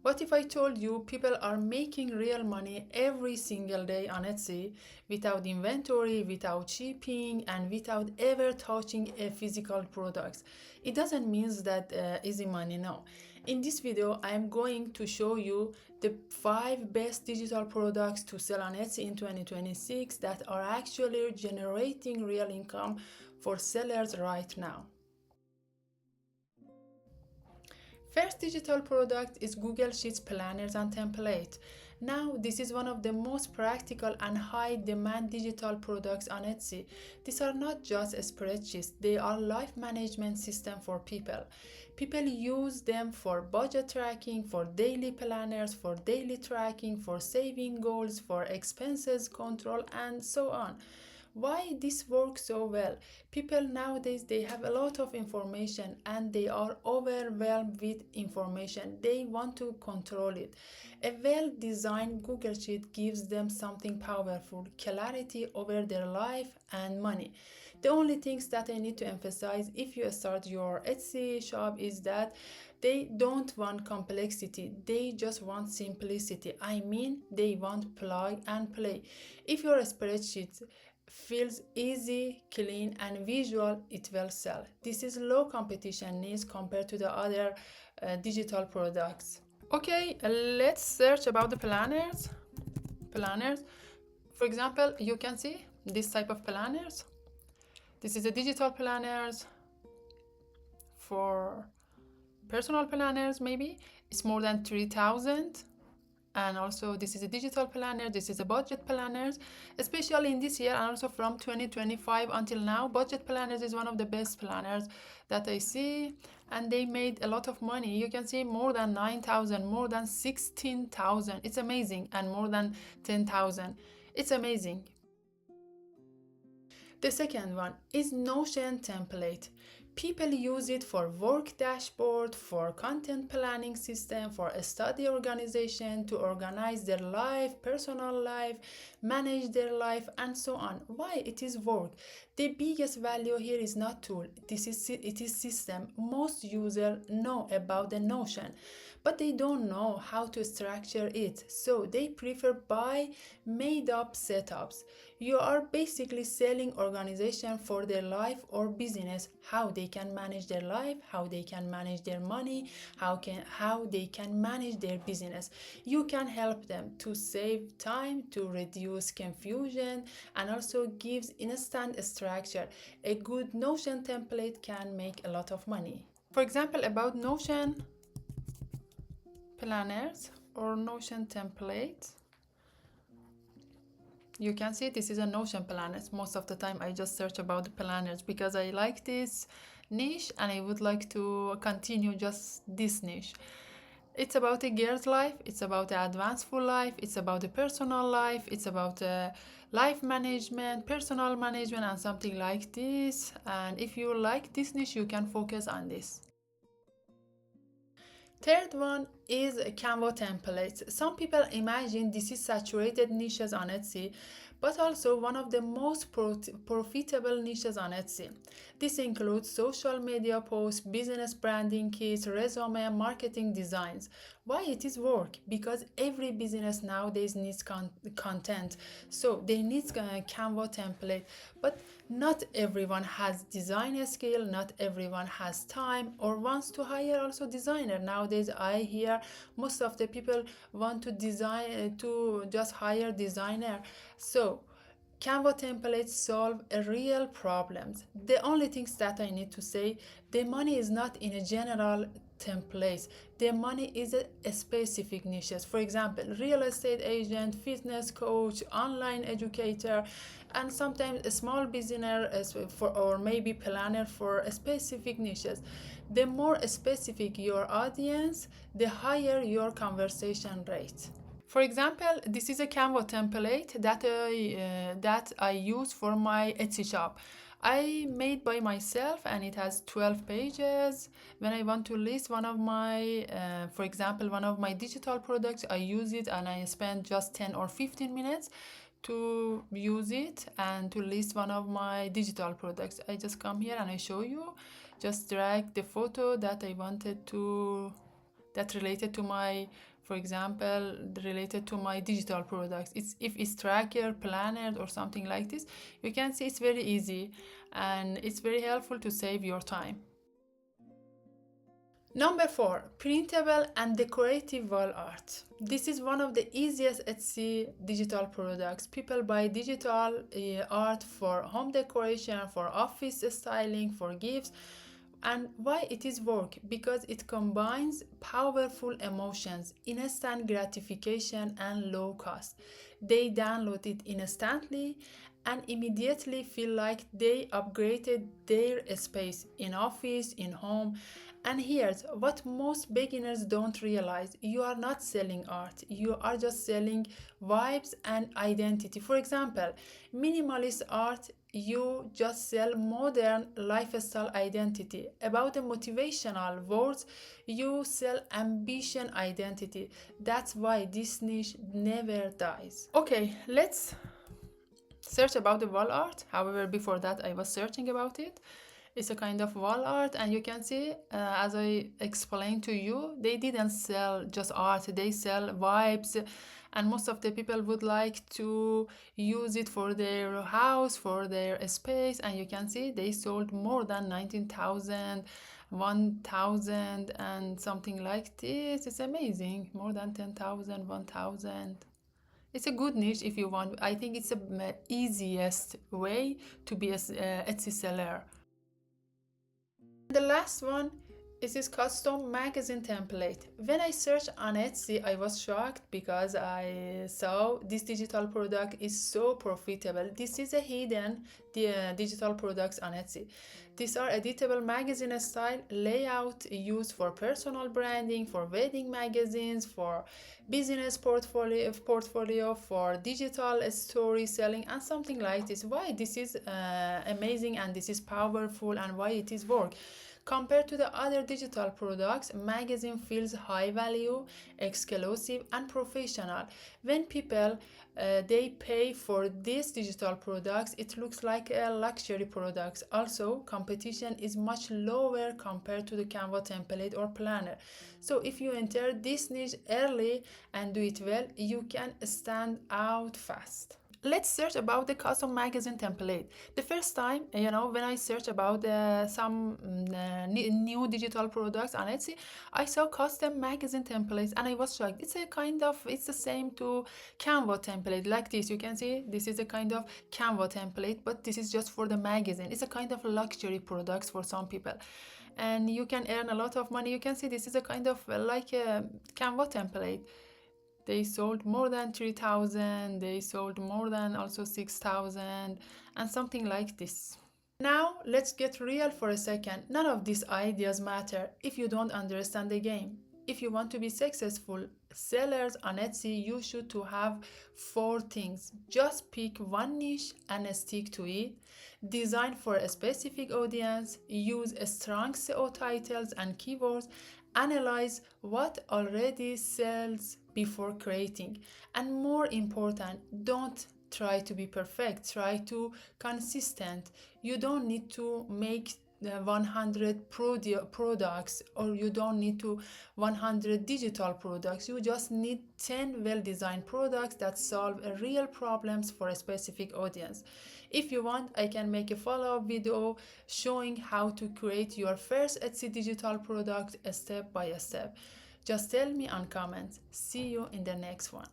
What if I told you people are making real money every single day on Etsy without inventory, without shipping, and without ever touching a physical product? It doesn't mean that easy money, no. In this video, I am going to show you the 5 best digital products to sell on Etsy in 2026 that are actually generating real income for sellers right now. First digital product is Google Sheets planners and template. Now, this is one of the most practical and high demand digital products on Etsy. These are not just spreadsheets, they are life management system for people. People use them for budget tracking, for daily planners, for daily tracking, for saving goals, for expenses control, and so on. Why this works so well? People nowadays, they have a lot of information and they are overwhelmed with information. They want to control it. A well-designed Google Sheet gives them something powerful, clarity over their life and money. The only things that I need to emphasize if you start your Etsy shop is that they don't want complexity, they just want simplicity. I mean, they want plug and play. If your spreadsheet feels easy, clean, and visual, it will sell. This is low competition needs compared to the other digital products. Okay, let's search about the planners. For example, you can see this type of planners. This is a digital planners for personal planners. Maybe it's more than 3,000. And also this is a digital planner, this is a budget planners, especially in this year and also from 2025 until now. Budget planners is one of the best planners that I see, and they made a lot of money. You can see more than 9,000, more than 16,000. It's amazing. And more than 10,000. It's amazing. The second one is Notion template. People use it for work dashboard, for content planning system, for a study organization, to organize their life, personal life, manage their life, and so on. Why? It is work. The biggest value here is not tool. It is system. Most users know about the Notion, but they don't know how to structure it. So they prefer buy made up setups. You are basically selling organization for their life or business, how they can manage their life, how they can manage their money, how they can manage their business. You can help them to save time, to reduce confusion, and also gives instant structure. A good Notion template can make a lot of money. For example, about Notion planners or Notion templates, you can see this is a Notion planners. Most of the time I just search about the planners because I like this niche and I would like to continue just this niche. It's about a girl's life, it's about the advanced full life, it's about the personal life, it's about life management, personal management, and something like this. And if you like this niche, you can focus on this. Third one is Canva templates. Some people imagine this is saturated niches on Etsy, but also one of the most profitable niches on Etsy. This includes social media posts, business branding kits, resume, marketing designs. Why it is work? Because every business nowadays needs content, so they need a Canva template. But not everyone has design skill, not everyone has time or wants to hire also designer. Nowadays I hear most of the people want to design to just hire designer. So Canva templates solve a real problems. The only things that I need to say, the money is not in a general templates. The money is a specific niches. For example, real estate agent, fitness coach, online educator, and sometimes a small business or maybe planner for a specific niches. The more specific your audience, the higher your conversation rate. For example, this is a Canva template that I use for my Etsy shop. I made by myself and it has 12 pages. When I want to list one of my, for example, one of my digital products, I use it and I spend just 10 or 15 minutes to use it and to list one of my digital products. I just come here and I show you, just drag the photo that I wanted to that related to my, for example, related to my digital products. If it's tracker, planner, or something like this, you can see it's very easy and it's very helpful to save your time. Number 4, printable and decorative wall art. This is one of the easiest Etsy digital products. People buy digital art for home decoration, for office styling, for gifts. And why it is work? Because it combines powerful emotions, instant gratification, and low cost. They download it instantly and immediately feel like they upgraded their space in office, in home. And here's what most beginners don't realize: you are not selling art, you are just selling vibes and identity. For example, minimalist art, you just sell modern lifestyle identity. About the motivational words, you sell ambition identity. That's why this niche never dies. Okay, let's search about the wall art. However, before that I was searching about it. It's a kind of wall art, and you can see, as I explained to you, they didn't sell just art, they sell vibes. And most of the people would like to use it for their house, for their space. And you can see they sold more than 19,000, 1,000 and something like this. It's amazing. More than 10,000, 1,000. It's a good niche if you want. I think it's the easiest way to be a Etsy seller. The last one is this custom magazine template. When I searched on Etsy, I was shocked because I saw this digital product is so profitable. This is a hidden digital products on Etsy. These are editable magazine style layout used for personal branding, for wedding magazines, for business portfolio, for digital story selling, and something like this. Why this is amazing and this is powerful, and why it is work. Compared to the other digital products, magazine feels high value, exclusive, and professional. When people they pay for these digital products, it looks like a luxury products. Also, competition is much lower compared to the Canva template or planner. So if you enter this niche early and do it well, you can stand out fast. Let's search about the custom magazine template. The first time, when I searched about some new digital products on Etsy, I saw custom magazine templates and I was shocked. It's the same to Canva template like this. You can see this is a kind of Canva template, but this is just for the magazine. It's a kind of luxury products for some people. And you can earn a lot of money. You can see this is a kind of like a Canva template. They sold more than 3,000, they sold more than also 6,000, and something like this. Now let's get real for a second. None of these ideas matter if you don't understand the game. If you want to be successful sellers on Etsy, you should to have 4 things. Just pick one niche and stick to it. Design for a specific audience. Use strong SEO titles and keywords. Analyze what already sells before creating. And more important, don't try to be perfect, try to consistent. You don't need to make 100 products, or you don't need to 100 digital products. You just need 10 well-designed products that solve real problems for a specific audience. If you want, I can make a follow-up video showing how to create your first Etsy digital product step by step. Just tell me on comments. See you in the next one.